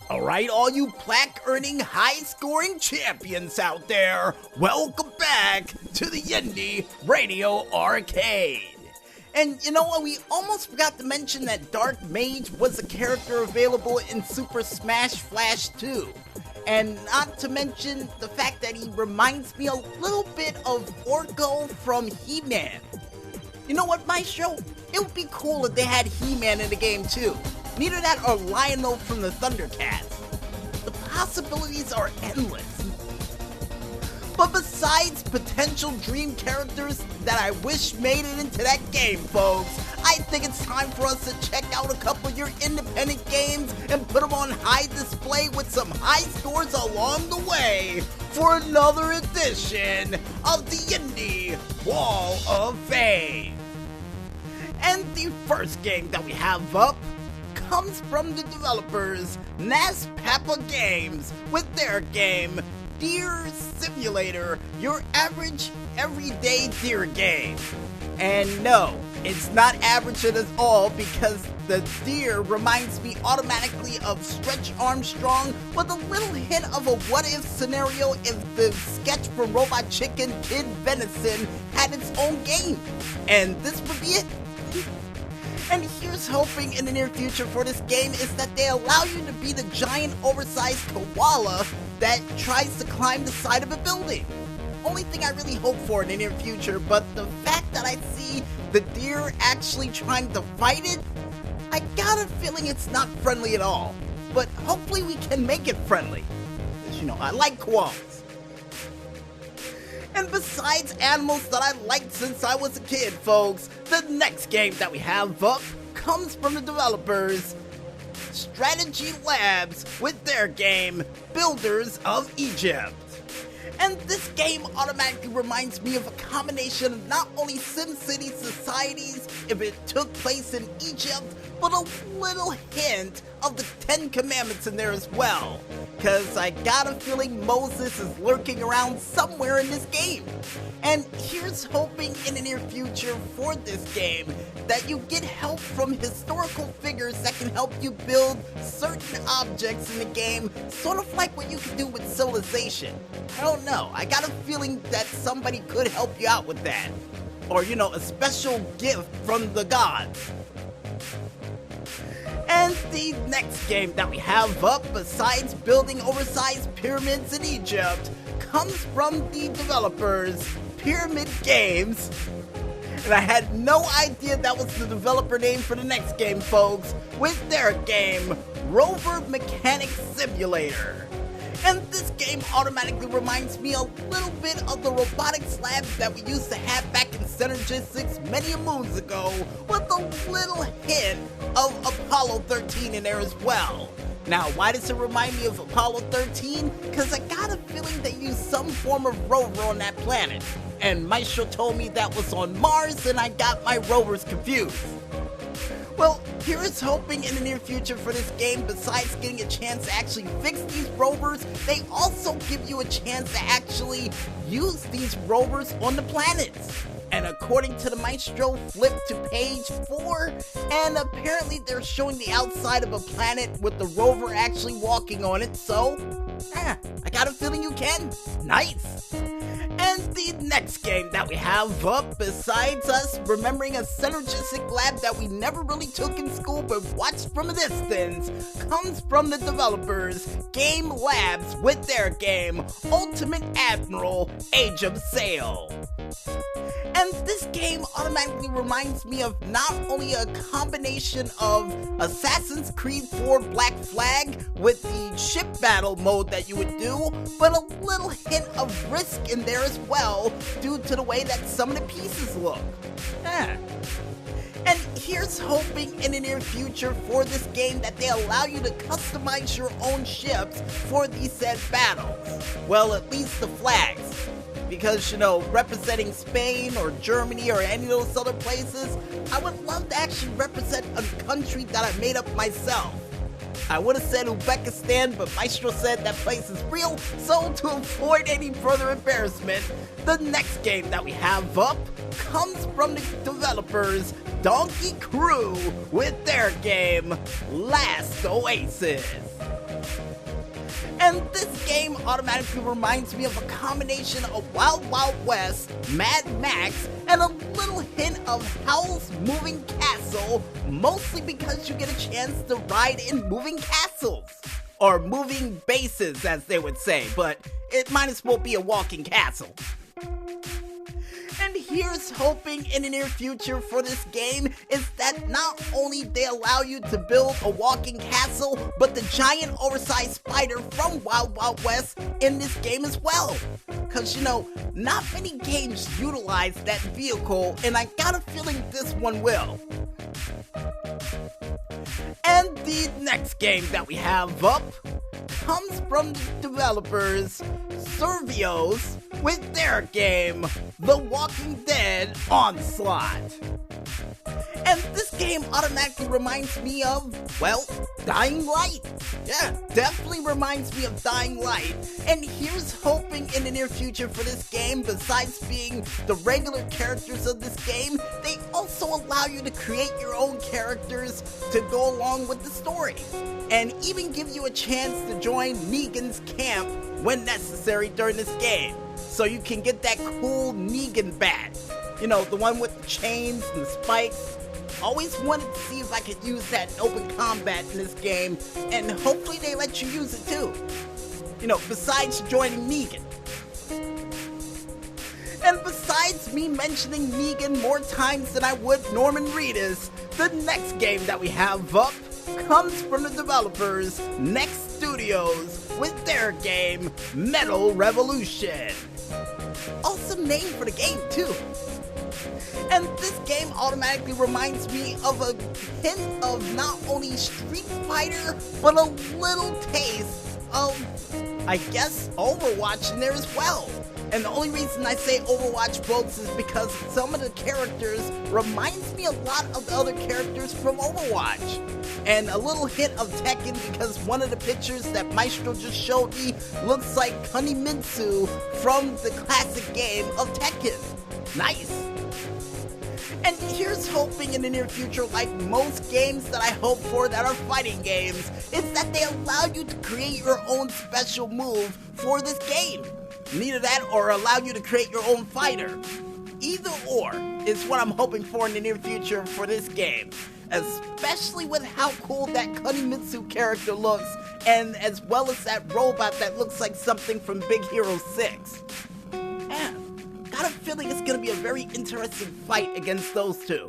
Alright, all you plaque-earning, high-scoring champions out there, welcome back to the Indy Radio Arcade. And you know what, we almost forgot to mention that Dark Mage was a character available in Super Smash Flash 2. And not to mention the fact that he reminds me a little bit of Orko from He-Man. You know what, Maestro? It would be cool if they had He-Man in the game too. Neither that or Lionel from the Thundercats. The possibilities are endless. But besides potential dream characters that I wish made it into that game, folks, I think it's time for us to check out a couple of your independent games and put them on high display with some high scores along the way for another edition of the Indy Wall of Fame. And the first game that we have up comes from the developers Nas Papa Games with their game Deer Simulator, your average everyday deer game. And no, it's not average at all, because the deer reminds me automatically of Stretch Armstrong with a little hint of a what-if scenario if the sketch from Robot Chicken Kid Venison had its own game. And this would be it. And here's hoping in the near future for this game is that they allow you to be the giant oversized koala that tries to climb the side of a building. Only thing I really hope for in the near future, but the fact that I see the deer actually trying to fight it, I got a feeling it's not friendly at all. But hopefully we can make it friendly. Because, you know, I like koalas. And besides animals that I liked since I was a kid, folks, the next game that we have up comes from the developers Strategy Labs with their game Builders of Egypt. And this game automatically reminds me of a combination of not only SimCity societies if it took place in Egypt, but a little hint of the 10 Commandments in there as well. Cause I got a feeling Moses is lurking around somewhere in this game. And here's hoping in the near future for this game that you get help from historical figures that can help you build certain objects in the game, sort of like what you can do with Civilization. I don't know, I got a feeling that somebody could help you out with that. Or, you know, a special gift from the gods. And the next game that we have up, besides building oversized pyramids in Egypt, comes from the developers Pyramid Games. And I had no idea that was the developer name for the next game, folks, with their game Rover Mechanic Simulator. And this game automatically reminds me a little bit of the robotics lab that we used to have back in Synergistics many moons ago, with a little hint of Apollo 13 in there as well. Now, why does it remind me of Apollo 13? Because I got a feeling they used some form of rover on that planet. And Maestro told me that was on Mars, and I got my rovers confused. Well, here is hoping in the near future for this game, besides getting a chance to actually fix these rovers, they also give you a chance to actually use these rovers on the planets. And according to the Maestro, flip to page 4, and apparently they're showing the outside of a planet with the rover actually walking on it, so, I got a feeling you can. Nice! And the next game that we have up, besides us remembering a synergistic lab that we never really took in school but watched from a distance, comes from the developers Game Labs with their game Ultimate Admiral Age of Sail. And this game automatically reminds me of not only a combination of Assassin's Creed 4 Black Flag with the ship battle mode that you would do, but a little hint of Risk in there as well, due to the way that some of the pieces look. And here's hoping in the near future for this game that they allow you to customize your own ships for these said battles. Well, at least the flags. Because, you know, representing Spain or Germany or any of those other places, I would love to actually represent a country that I made up myself. I would have said Uzbekistan, but Maestro said that place is real, so to avoid any further embarrassment, the next game that we have up comes from the developers Donkey Crew with their game Last Oasis. And this game automatically reminds me of a combination of Wild Wild West, Mad Max, and a little hint of Howl's Moving Castle, mostly because you get a chance to ride in moving castles. Or moving bases, as they would say, but it might as well be a walking castle. And here's hoping in the near future for this game is that not only they allow you to build a walking castle, but the giant oversized spider from Wild Wild West in this game as well. Cause not many games utilize that vehicle, and I got a feeling this one will. And the next game that we have up comes from the developers Survios with their game, The Walking Dead Onslaught. And this game automatically reminds me of, well, Dying Light. Yeah, definitely reminds me of Dying Light. And here's hoping in the near future for this game, besides being the regular characters of this game, they also allow you to create your own characters to go along with the story. And even give you a chance to join Negan's camp when necessary during this game. So you can get that cool Negan bat. The one with the chains and the spikes. Always wanted to see if I could use that in open combat in this game, and hopefully they let you use it too. Besides joining Negan. And besides me mentioning Negan more times than I would Norman Reedus, the next game that we have up comes from the developers Next Studios with their game, Metal Revolution. Awesome name for the game too. And this game automatically reminds me of a hint of not only Street Fighter, but a little taste of, I guess, Overwatch in there as well. And the only reason I say Overwatch, folks, is because some of the characters reminds me a lot of the other characters from Overwatch. And a little hint of Tekken, because one of the pictures that Maestro just showed me looks like Kunimitsu from the classic game of Tekken. Nice. And here's hoping in the near future, like most games that I hope for that are fighting games, is that they allow you to create your own special move for this game. Neither that or allow you to create your own fighter. Either or is what I'm hoping for in the near future for this game. Especially with how cool that Kunimitsu character looks, and as well as that robot that looks like something from Big Hero 6. Yeah. Got a feeling it's going to be a very interesting fight against those two.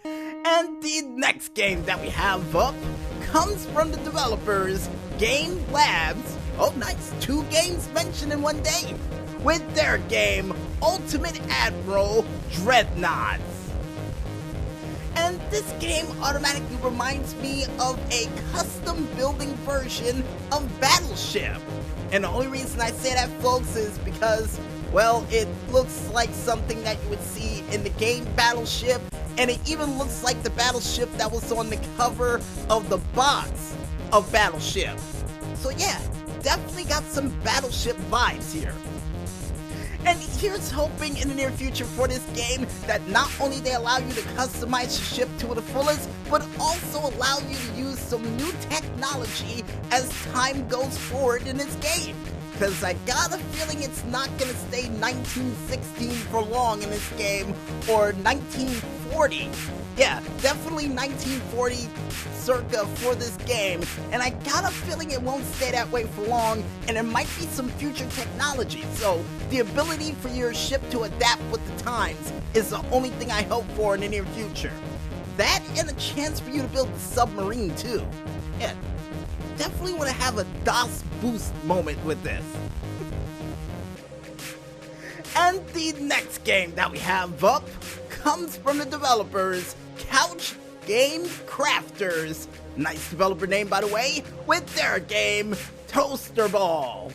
And the next game that we have up comes from the developers Game Labs. Oh nice, 2 games mentioned in one day. With their game, Ultimate Admiral Dreadnoughts. And this game automatically reminds me of a custom building version of Battleship. And the only reason I say that, folks, is because, well, it looks like something that you would see in the game Battleship, and it even looks like the Battleship that was on the cover of the box of Battleship. So yeah, definitely got some Battleship vibes here. And here's hoping in the near future for this game that not only they allow you to customize your ship to the fullest, but also allow you to use some new technology as time goes forward in this game. Because I got a feeling it's not going to stay 1916 for long in this game, or 1940. Yeah, definitely 1940 circa for this game, and I got a feeling it won't stay that way for long, and there might be some future technology, so the ability for your ship to adapt with the times is the only thing I hope for in the near future. That and a chance for you to build a submarine too. Yeah, definitely want to have a DOS boost moment with this. And the next game that we have up comes from the developers Couch Game Crafters. Nice developer name, by the way, with their game Toaster Ball.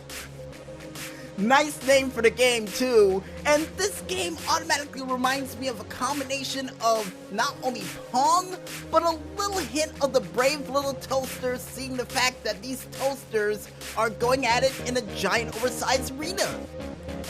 Nice name for the game too, and this game automatically reminds me of a combination of not only Pong, but a little hint of the brave little toasters, seeing the fact that these toasters are going at it in a giant oversized arena.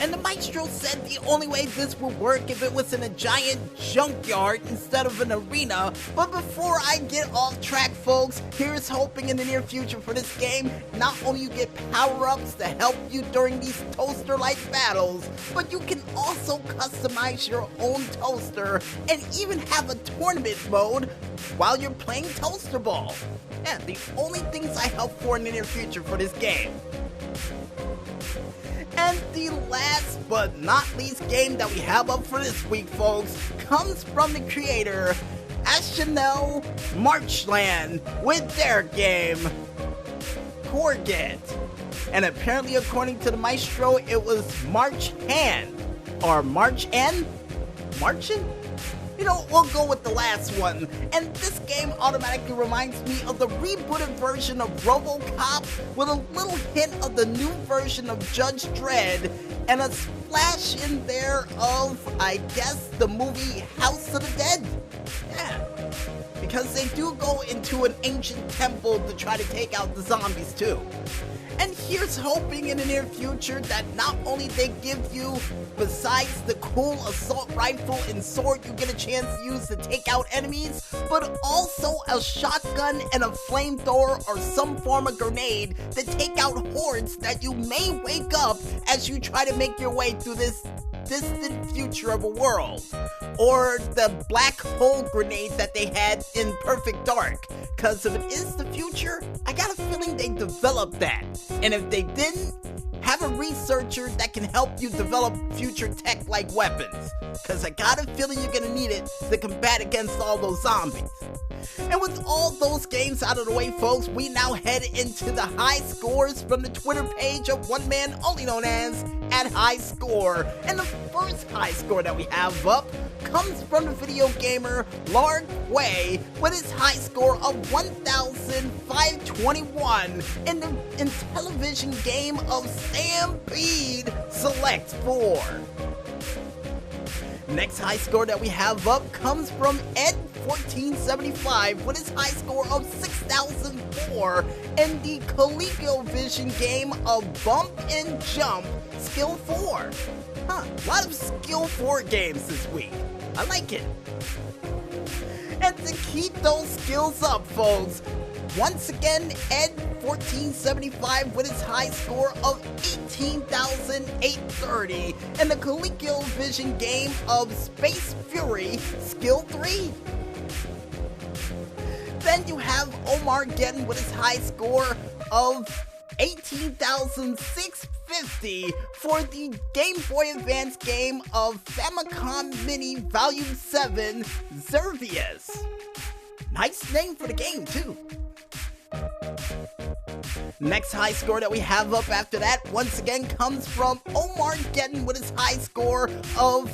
And the maestro said the only way this would work if it was in a giant junkyard instead of an arena. But before I get off track, folks, here's hoping in the near future for this game, not only you get power-ups to help you during these toaster-like battles, but you can also customize your own toaster and even have a tournament mode while you're playing Toaster Ball. Yeah, the only things I hope for in the near future for this game. And the last but not least game that we have up for this week, folks, comes from the creator, Chanel Marchland, with their game, Corget. And apparently, according to the maestro, it was March Hand. Or March N? Marchin'? You know, we'll go with the last one. And this game automatically reminds me of the rebooted version of RoboCop with a little hint of the new version of Judge Dredd and a splash in there of, I guess, the movie House of the Dead. Yeah, because they do go into an ancient temple to try to take out the zombies too. And here's hoping in the near future that not only they give you, besides the cool assault rifle and sword you get a chance to use to take out enemies, but also a shotgun and a flamethrower or some form of grenade to take out hordes that you may wake up as you try to make your way through this distant future of a world. Or the black hole grenade that they had in Perfect Dark. Cause if it is the future, I got a feeling they developed that. And if they didn't, have a researcher that can help you develop future tech like weapons. Cause I got a feeling you're gonna need it to combat against all those zombies. And with all those games out of the way, folks, we now head into the high scores from the Twitter page of one man only known as @highscore. And the first high score that we have up comes from the video gamer Lard Quay with his high score of 1,521 in the television game of Stampede Select 4. Next high score that we have up comes from Ed1475 with his high score of 6,004 in the ColecoVision game of Bump and Jump Skill 4. A lot of Skill 4 games this week. I like it. And to keep those skills up, folks, once again, Ed1475 with his high score of 18,830 in the ColecoVision game of Space Fury Skill 3. Then you have Omar Gettin with his high score of 18,650 for the Game Boy Advance game of Famicom Mini Volume 7 Xervius. Nice name for the game, too. Next high score that we have up after that, once again, comes from Omar Gettin with his high score of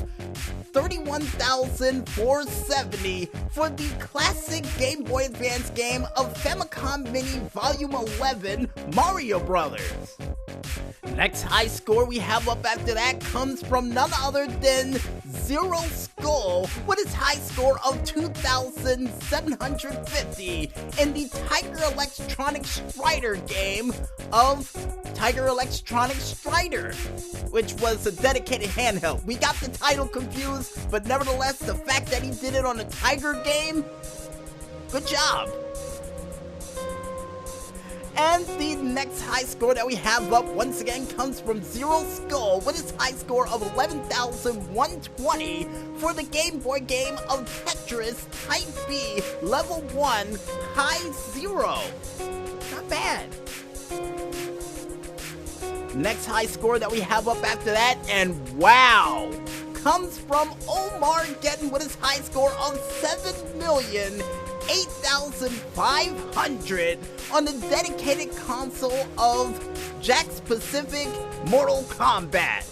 31,470 for the classic Game Boy Advance game of Famicom Mini Volume 11 Mario Brothers. Next high score we have up after that comes from none other than Zero Skull with his high score of 2,750 in the Tiger Electronic Strider game of Tiger Electronic Strider, which was a dedicated handheld. We got the title confused, but nevertheless, the fact that he did it on a Tiger game, good job. And the next high score that we have up once again comes from Zero Skull with his high score of 11,120 for the Game Boy game of Tetris Type B Level 1 High Zero. Not bad. Next high score that we have up after that, and wow, comes from Omar Gettin with his high score of 7,008,500 on the dedicated console of Jakks Pacific Mortal Kombat.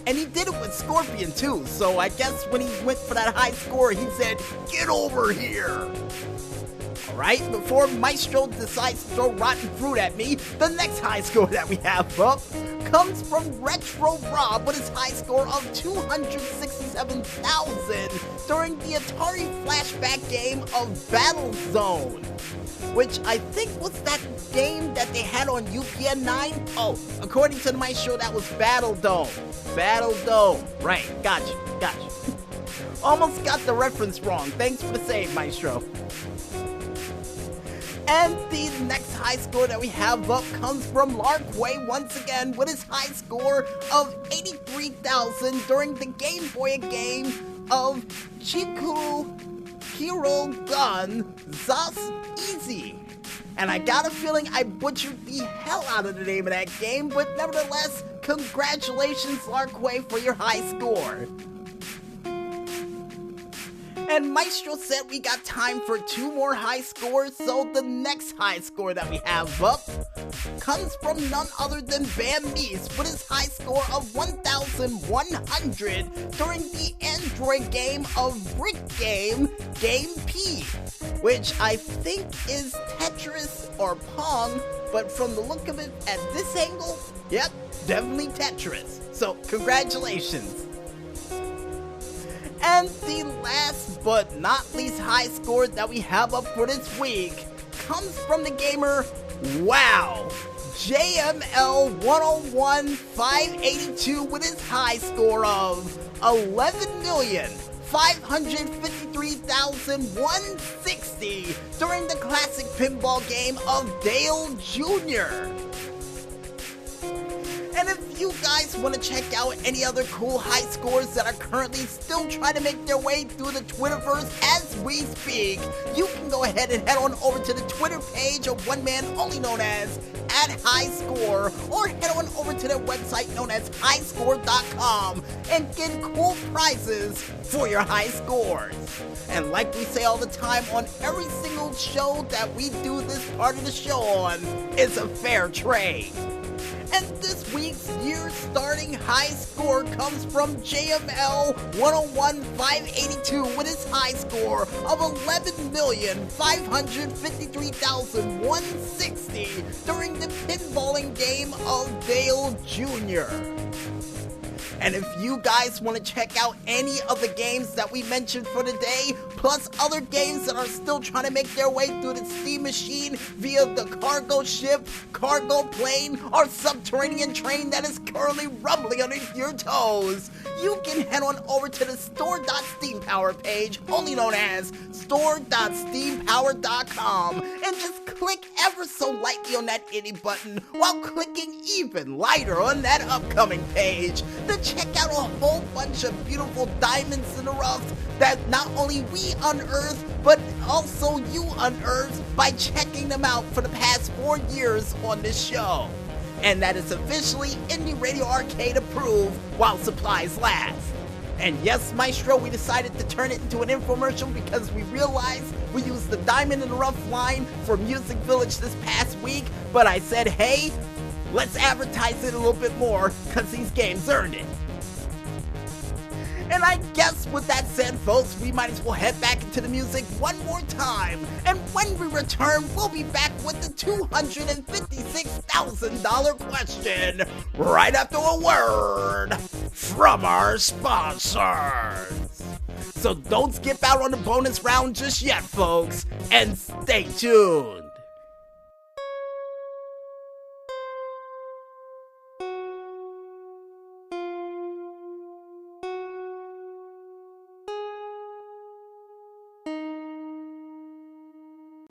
And he did it with Scorpion too, so I guess when he went for that high score, he said, "Get over here!" Alright, before Maestro decides to throw rotten fruit at me, the next high score that we have up comes from Retro Rob with his high score of 267,000 during the Atari flashback game of Battle Zone, which I think was that game that they had on UPN 9. Oh, according to the Maestro, that was Battle Dome. Battle Dome. Right, gotcha. Almost got the reference wrong. Thanks for the save, Maestro. And the next high score that we have up comes from Larkway once again with his high score of 83,000 during the Game Boy game of Chiku Hero Gun Zas Easy. And I got a feeling I butchered the hell out of the name of that game, but nevertheless, congratulations Larkway for your high score. And Maestro said we got time for 2 more high scores, so the next high score that we have up comes from none other than Bam Mies with his high score of 1,100 during the Android game of Brick Game P, which I think is Tetris or Pong, but from the look of it at this angle, yep, definitely Tetris. So congratulations. And the last but not least high score that we have up for this week comes from the gamer Wow JML 101582 with his high score of 11,553,160 during the classic pinball game of Dale Jr. And if you guys want to check out any other cool high scores that are currently still trying to make their way through the Twitterverse as we speak, you can go ahead and head on over to the Twitter page of one man only known as @highscore, or head on over to their website known as highscore.com and get cool prizes for your high scores. And like we say all the time on every single show that we do this part of the show on, it's a fair trade. And this week's year-starting high score comes from JML 101582 with his high score of 11,553,160 during the pinballing game of Dale Jr. And if you guys want to check out any of the games that we mentioned for today, plus other games that are still trying to make their way through the Steam machine via the cargo ship, cargo plane, or subterranean train that is currently rumbling underneath your toes, you can head on over to the store.steampower page, only known as store.steampower.com, and just click ever so lightly on that Indy button while clicking even lighter on that upcoming page to check out a whole bunch of beautiful diamonds in the rough that not only we unearthed, but also you unearthed by checking them out for the past 4 years on this show. And that is officially Indie Radio Arcade approved while supplies last. And yes, Maestro, we decided to turn it into an infomercial because we realized we used the Diamond in the Rough line for Music Village this past week, but I said, hey, let's advertise it a little bit more because these games earned it. And I guess with that said, folks, we might as well head back into the music one more time. And when we return, we'll be back with the $256,000 question right after a word from our sponsors. So don't skip out on the bonus round just yet, folks, and stay tuned.